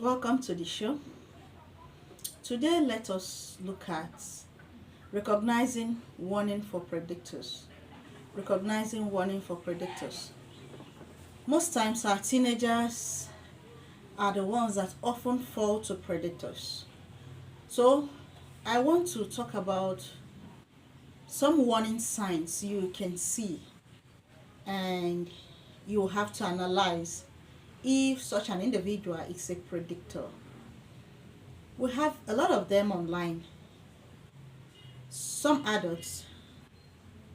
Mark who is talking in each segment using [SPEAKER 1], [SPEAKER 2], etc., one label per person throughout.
[SPEAKER 1] Welcome to the show. Today, let us look at recognizing warning for predictors. Recognizing warning for predictors. Most times, our teenagers are the ones that often fall to predictors. So, I want to talk about some warning signs you can see, and you have to analyze if such an individual is a predictor. We have a lot of them online. Some adults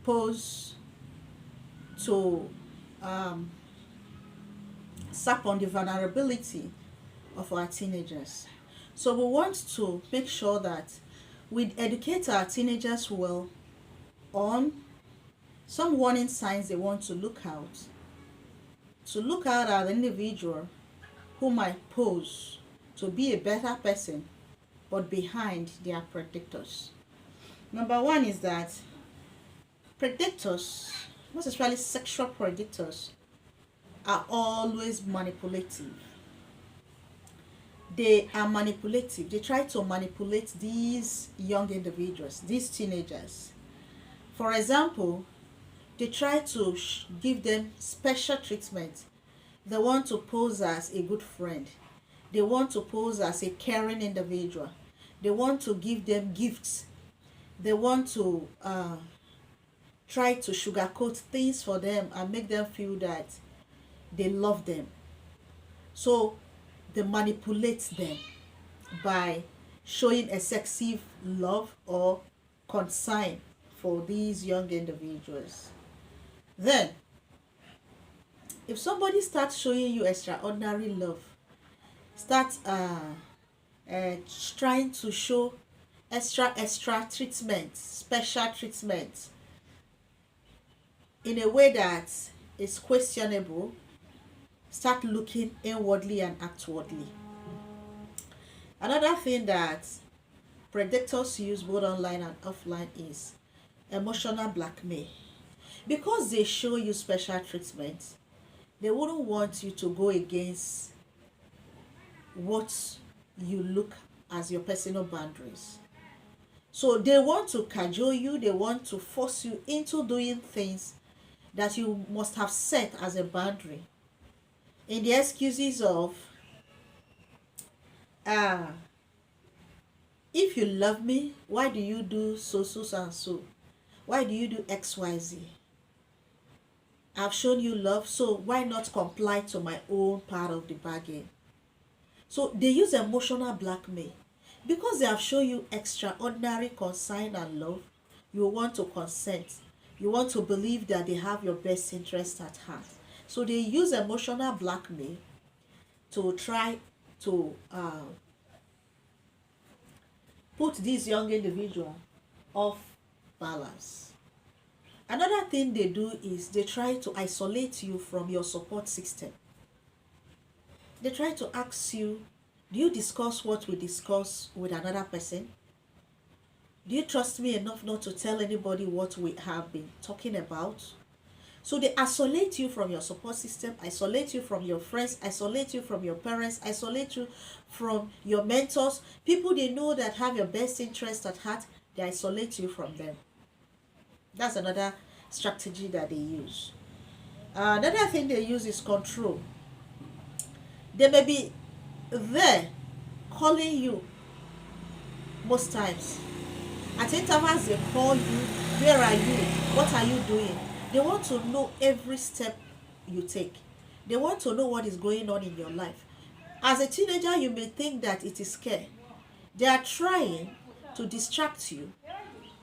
[SPEAKER 1] pose to um, sap on the vulnerability of our teenagers. So we want to make sure that we educate our teenagers well on some warning signs they want to look out at an individual who might pose to be a better person, but behind they are predictors. Number one is that predictors, most especially sexual predictors, are always manipulative. They are manipulative. They try to manipulate these young individuals, these teenagers. For example, they try to give them special treatment. They want to pose as a good friend. They want to pose as a caring individual. They want to give them gifts. They want to try to sugarcoat things for them and make them feel that they love them. So they manipulate them by showing excessive love or concern for these young individuals. Then, if somebody starts showing you extraordinary love, start trying to show extra treatment, special treatment in a way that is questionable, start looking inwardly and outwardly. Another thing that predators use both online and offline is emotional blackmail. Because they show you special treatment, they wouldn't want you to go against what you look as your personal boundaries. So they want to cajole you, they want to force you into doing things that you must have set as a boundary. In the excuses of, if you love me, why do you do so and so? Why do you do XYZ? I've shown you love, so why not comply to my own part of the bargain? So they use emotional blackmail. Because they have shown you extraordinary concern and love, you want to consent. You want to believe that they have your best interest at heart. So they use emotional blackmail to try to put this young individual off balance. Another thing they do is they try to isolate you from your support system. They try to ask you, do you discuss what we discuss with another person? Do you trust me enough not to tell anybody what we have been talking about? So they isolate you from your support system, isolate you from your friends, isolate you from your parents, isolate you from your mentors. People they know that have your best interest at heart, they isolate you from them. That's another strategy that they use. Another thing they use is control. They may be there calling you most times. At intervals, they call you, where are you? What are you doing? They want to know every step you take. They want to know what is going on in your life. As a teenager, you may think that it is care. They are trying to distract you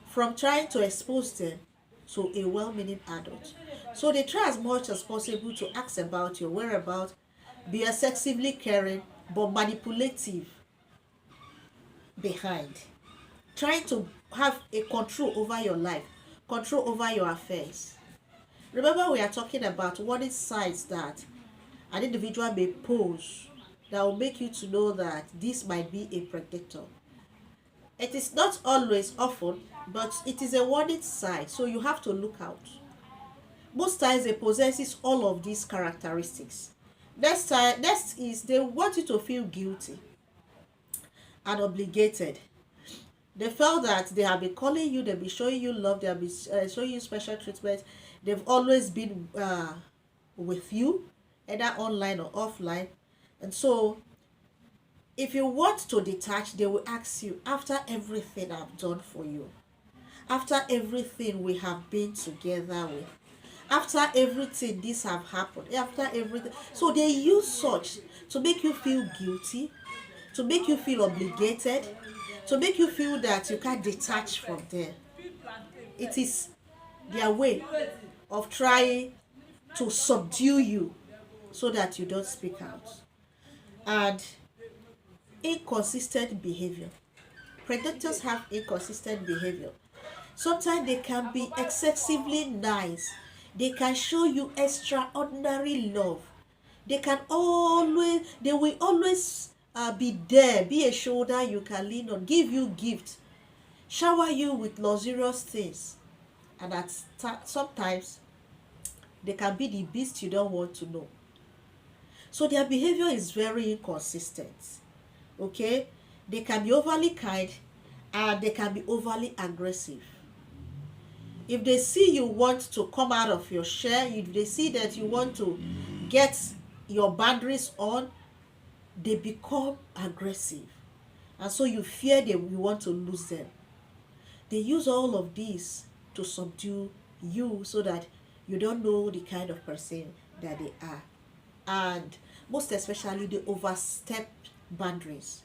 [SPEAKER 1] from trying to expose them to a well-meaning adult. So they try as much as possible to ask about your whereabouts, be excessively caring, but manipulative behind. Trying to have a control over your life, control over your affairs. Remember, we are talking about warning signs that an individual may pose that will make you to know that this might be a predator. It is not always often, but it is a warning sign, so you have to look out. Most times it possesses all of these characteristics. Next is they want you to feel guilty and obligated. They felt that they have been calling you, they've been showing you love, they have been showing you special treatment. They've always been with you, either online or offline. And so, if you want to detach, they will ask you, after everything I've done for you, after everything we have been together with, after everything this have happened, after everything. So they use such to make you feel guilty, to make you feel obligated, to make you feel that you can't detach from them. It is their way of trying to subdue you so that you don't speak out. And inconsistent behavior. Predators have inconsistent behavior. Sometimes they can be excessively nice. They can show you extraordinary love. They will always be there, be a shoulder you can lean on, give you gifts, shower you with luxurious things. And sometimes they can be the beast you don't want to know. So their behavior is very inconsistent. Okay? They can be overly kind and they can be overly aggressive. If they see you want to come out of your share, if they see that you want to get your boundaries on, they become aggressive. And so you fear you want to lose them. They use all of this to subdue you so that you don't know the kind of person that they are. And most especially, they overstep boundaries.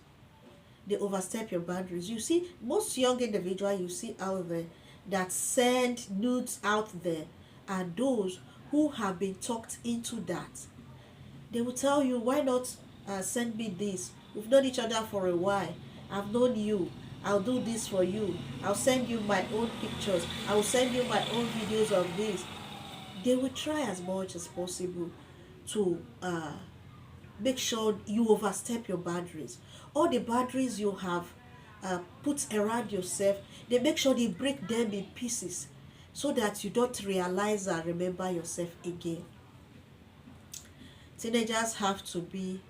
[SPEAKER 1] They overstep your boundaries. You see, most young individuals you see out there that send nudes out there are those who have been talked into that. They will tell you, why not send me this? We've known each other for a while. I've known you. I'll do this for you. I'll send you my own pictures. I will send you my own videos of this. They will try as much as possible to make sure you overstep your boundaries. All the boundaries you have put around yourself, they make sure they break them in pieces so that you don't realize and remember yourself again. Teenagers have to be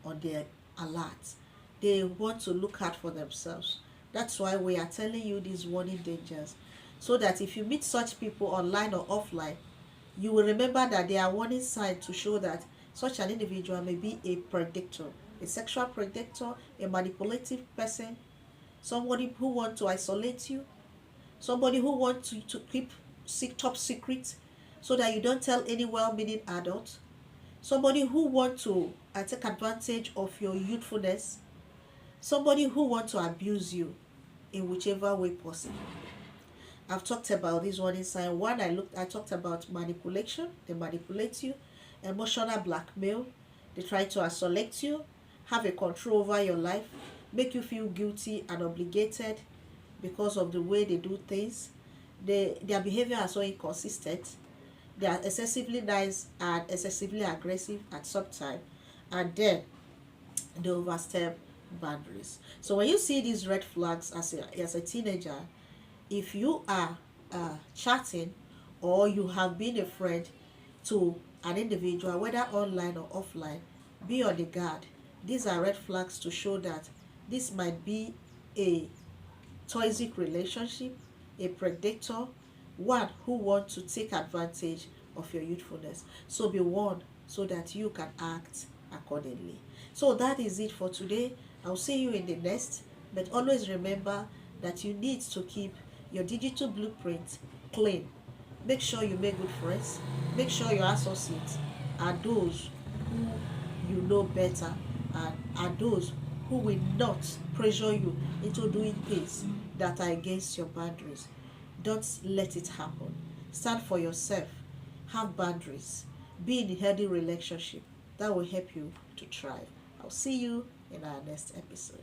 [SPEAKER 1] on their alert. They want to look out for themselves. That's why we are telling you these warning dangers, so that if you meet such people online or offline, you will remember that they are warning signs to show that such an individual may be a predator, a sexual predator, a manipulative person, somebody who wants to isolate you, somebody who wants to keep top secret so that you don't tell any well-meaning adult, somebody who wants to take advantage of your youthfulness, somebody who wants to abuse you in whichever way possible. I've talked about this one inside. One, I talked about manipulation. They manipulate you. Emotional blackmail. They try to isolate you, have a control over your life, make you feel guilty and obligated because of the way they do things. Their behavior is so inconsistent. They are excessively nice and excessively aggressive at some time, and then they overstep boundaries. So when you see these red flags as a teenager, if you are chatting or you have been a friend to an individual, whether online or offline, be on the guard. These are red flags to show that this might be a toxic relationship, a predator, one who wants to take advantage of your youthfulness. So be warned so that you can act accordingly. So that is it for today. I'll see you in the next, but always remember that you need to keep your digital blueprint clean. Make sure you make good friends. Make sure your associates are those who you know better and are those who will not pressure you into doing things that are against your boundaries. Don't let it happen. Stand for yourself. Have boundaries. Be in a healthy relationship. That will help you to thrive. I'll see you in our next episode.